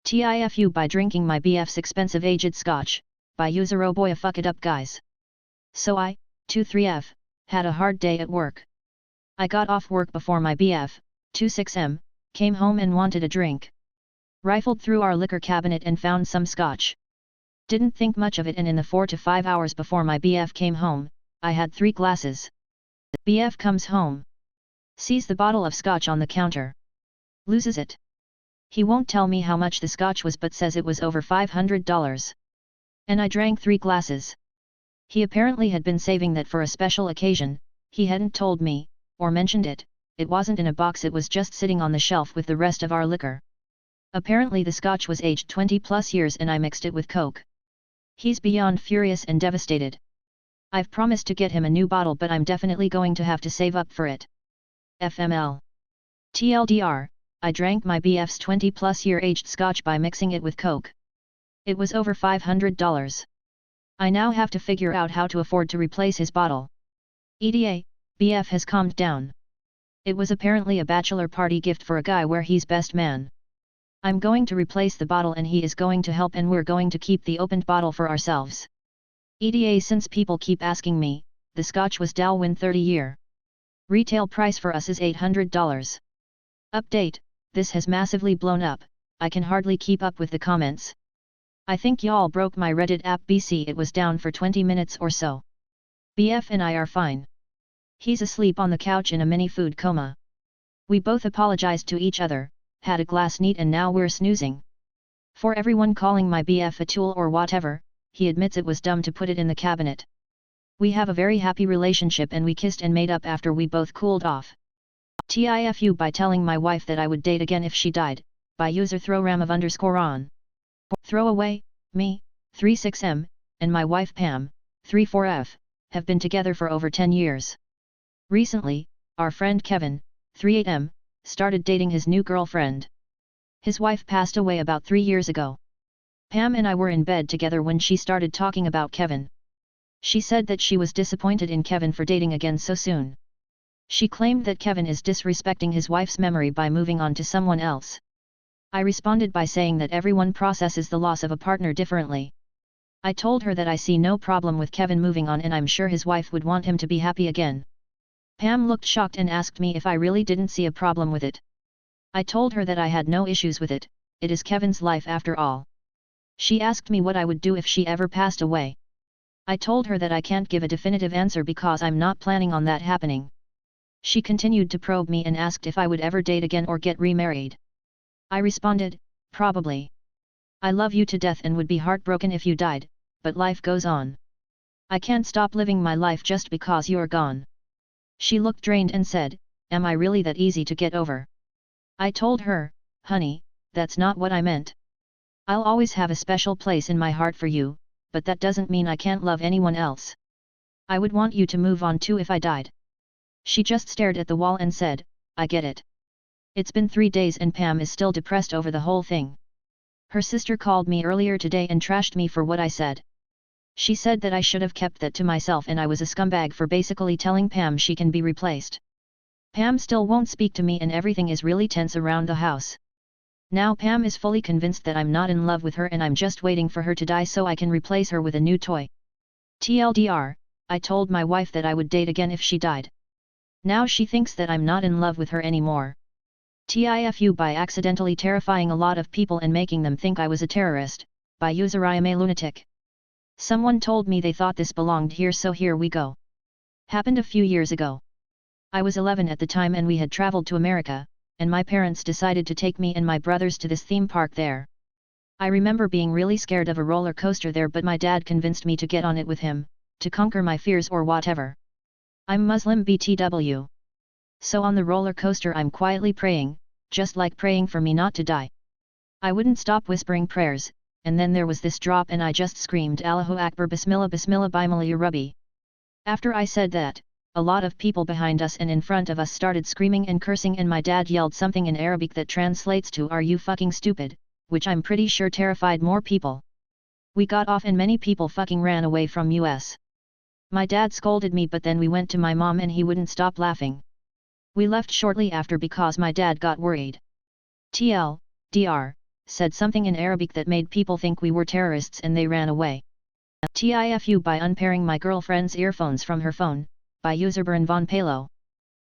Tifu by drinking my BF's expensive aged scotch, by user oh boy fuck it up guys. So I, 23F, had a hard day at work. I got off work before my BF, 26M, came home and wanted a drink. Rifled through our liquor cabinet and found some scotch. Didn't think much of it, and in the 4 to 5 hours before my BF came home, I had 3 glasses. BF comes home. Sees the bottle of scotch on the counter. Loses it. He won't tell me how much the scotch was but says it was over $500. And I drank 3 glasses. He apparently had been saving that for a special occasion. He hadn't told me, or mentioned it. It wasn't in a box, it was just sitting on the shelf with the rest of our liquor. Apparently the scotch was aged 20 plus years and I mixed it with Coke. He's beyond furious and devastated. I've promised to get him a new bottle, but I'm definitely going to have to save up for it. FML. TLDR, I drank my BF's 20 plus year aged scotch by mixing it with Coke. It was over $500. I now have to figure out how to afford to replace his bottle. EDA, BF has calmed down. It was apparently a bachelor party gift for a guy where he's best man. I'm going to replace the bottle and he is going to help, and we're going to keep the opened bottle for ourselves. EDA, since people keep asking me, the scotch was Dalwyn 30 year. Retail price for us is $800. Update, this has massively blown up, I can hardly keep up with the comments. I think y'all broke my Reddit app BC, it was down for 20 minutes or so. BF and I are fine. He's asleep on the couch in a mini food coma. We both apologized to each other, had a glass neat, and now we're snoozing. For everyone calling my BF a tool or whatever, he admits it was dumb to put it in the cabinet. We have a very happy relationship and we kissed and made up after we both cooled off. TIFU by telling my wife that I would date again if she died, by user throwram_on. Throwaway, me, 36M, and my wife Pam, 34F, have been together for over 10 years. Recently, our friend Kevin, 38M, started dating his new girlfriend. His wife passed away about 3 years ago. Pam and I were in bed together when she started talking about Kevin. She said that she was disappointed in Kevin for dating again so soon. She claimed that Kevin is disrespecting his wife's memory by moving on to someone else. I responded by saying that everyone processes the loss of a partner differently. I told her that I see no problem with Kevin moving on and I'm sure his wife would want him to be happy again. Pam looked shocked and asked me if I really didn't see a problem with it. I told her that I had no issues with it, it is Kevin's life after all. She asked me what I would do if she ever passed away. I told her that I can't give a definitive answer because I'm not planning on that happening. She continued to probe me and asked if I would ever date again or get remarried. I responded, probably. I love you to death and would be heartbroken if you died, but life goes on. I can't stop living my life just because you're gone. She looked drained and said, am I really that easy to get over? I told her, honey, that's not what I meant. I'll always have a special place in my heart for you, but that doesn't mean I can't love anyone else. I would want you to move on too if I died. She just stared at the wall and said, I get it. It's been 3 days and Pam is still depressed over the whole thing. Her sister called me earlier today and trashed me for what I said. She said that I should have kept that to myself and I was a scumbag for basically telling Pam she can be replaced. Pam still won't speak to me and everything is really tense around the house. Now Pam is fully convinced that I'm not in love with her and I'm just waiting for her to die so I can replace her with a new toy. TLDR, I told my wife that I would date again if she died. Now she thinks that I'm not in love with her anymore. TIFU by accidentally terrifying a lot of people and making them think I was a terrorist, by user I am a lunatic. Someone told me they thought this belonged here, so here we go. Happened a few years ago. I was 11 at the time and we had traveled to America, and my parents decided to take me and my brothers to this theme park there. I remember being really scared of a roller coaster there, but my dad convinced me to get on it with him, to conquer my fears or whatever. I'm Muslim BTW. So on the roller coaster I'm quietly praying, just like praying for me not to die. I wouldn't stop whispering prayers, and then there was this drop and I just screamed Allahu Akbar Bismillah Bismillah Bismillah Ya Rabbi. After I said that, a lot of people behind us and in front of us started screaming and cursing and my dad yelled something in Arabic that translates to "Are you fucking stupid?" which I'm pretty sure terrified more people. We got off and many people fucking ran away from us. My dad scolded me, but then we went to my mom and he wouldn't stop laughing. We left shortly after because my dad got worried. TL, DR, said something in Arabic that made people think we were terrorists and they ran away. Tifu by unpairing my girlfriend's earphones from her phone, by user Bern von Palo.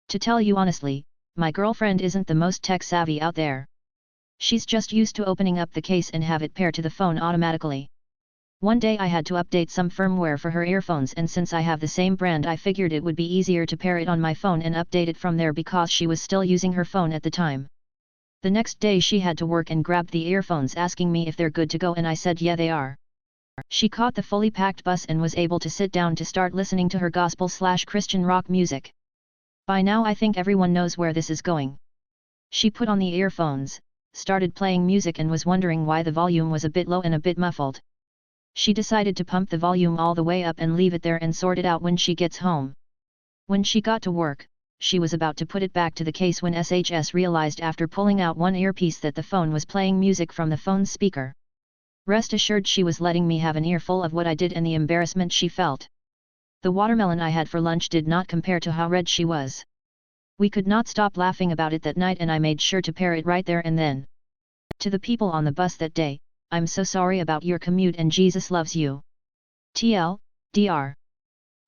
To tell you honestly, my girlfriend isn't the most tech-savvy out there. She's just used to opening up the case and have it pair to the phone automatically. One day I had to update some firmware for her earphones, and since I have the same brand I figured it would be easier to pair it on my phone and update it from there because she was still using her phone at the time. The next day she had to work and grabbed the earphones asking me if they're good to go, and I said yeah they are. She caught the fully packed bus and was able to sit down to start listening to her gospel/Christian rock music. By now I think everyone knows where this is going. She put on the earphones, started playing music and was wondering why the volume was a bit low and a bit muffled. She decided to pump the volume all the way up and leave it there and sort it out when she gets home. When she got to work, she was about to put it back to the case when SHS realized after pulling out one earpiece that the phone was playing music from the phone's speaker. Rest assured she was letting me have an earful of what I did and the embarrassment she felt. The watermelon I had for lunch did not compare to how red she was. We could not stop laughing about it that night and I made sure to pair it right there and then. To the people on the bus that day, I'm so sorry about your commute and Jesus loves you. TL, Dr.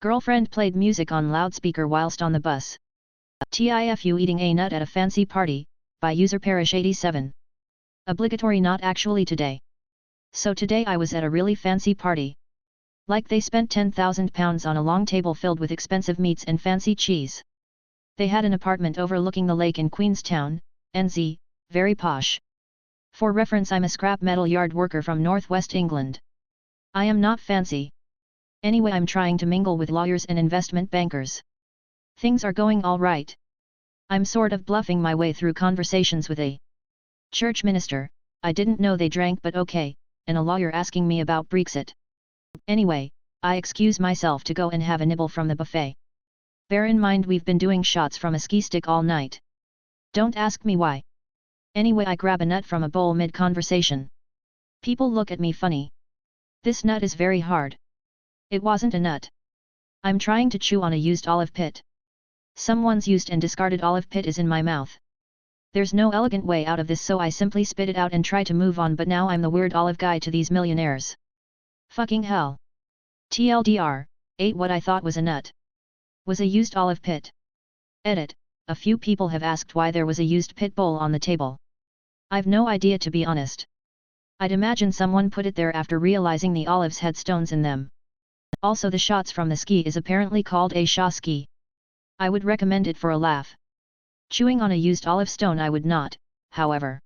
Girlfriend played music on loudspeaker whilst on the bus. TIFU eating a nut at a fancy party, by user Parish87. Obligatory not actually today. So today I was at a really fancy party. Like they spent £10,000 on a long table filled with expensive meats and fancy cheese. They had an apartment overlooking the lake in Queenstown, NZ, very posh. For reference, I'm a scrap metal yard worker from northwest England. I am not fancy. Anyway, I'm trying to mingle with lawyers and investment bankers. Things are going all right. I'm sort of bluffing my way through conversations with a church minister, I didn't know they drank but okay, and a lawyer asking me about Brexit. Anyway, I excuse myself to go and have a nibble from the buffet. Bear in mind we've been doing shots from a ski stick all night. Don't ask me why. Anyway, I grab a nut from a bowl mid-conversation. People look at me funny. This nut is very hard. It wasn't a nut. I'm trying to chew on a used olive pit. Someone's used and discarded olive pit is in my mouth. There's no elegant way out of this, so I simply spit it out and try to move on, but now I'm the weird olive guy to these millionaires. Fucking hell. TLDR, ate what I thought was a nut. Was a used olive pit. Edit, a few people have asked why there was a used pit bowl on the table. I've no idea, to be honest. I'd imagine someone put it there after realizing the olives had stones in them. Also, the shots from the ski is apparently called a sha ski. I would recommend it for a laugh. Chewing on a used olive stone I would not, however.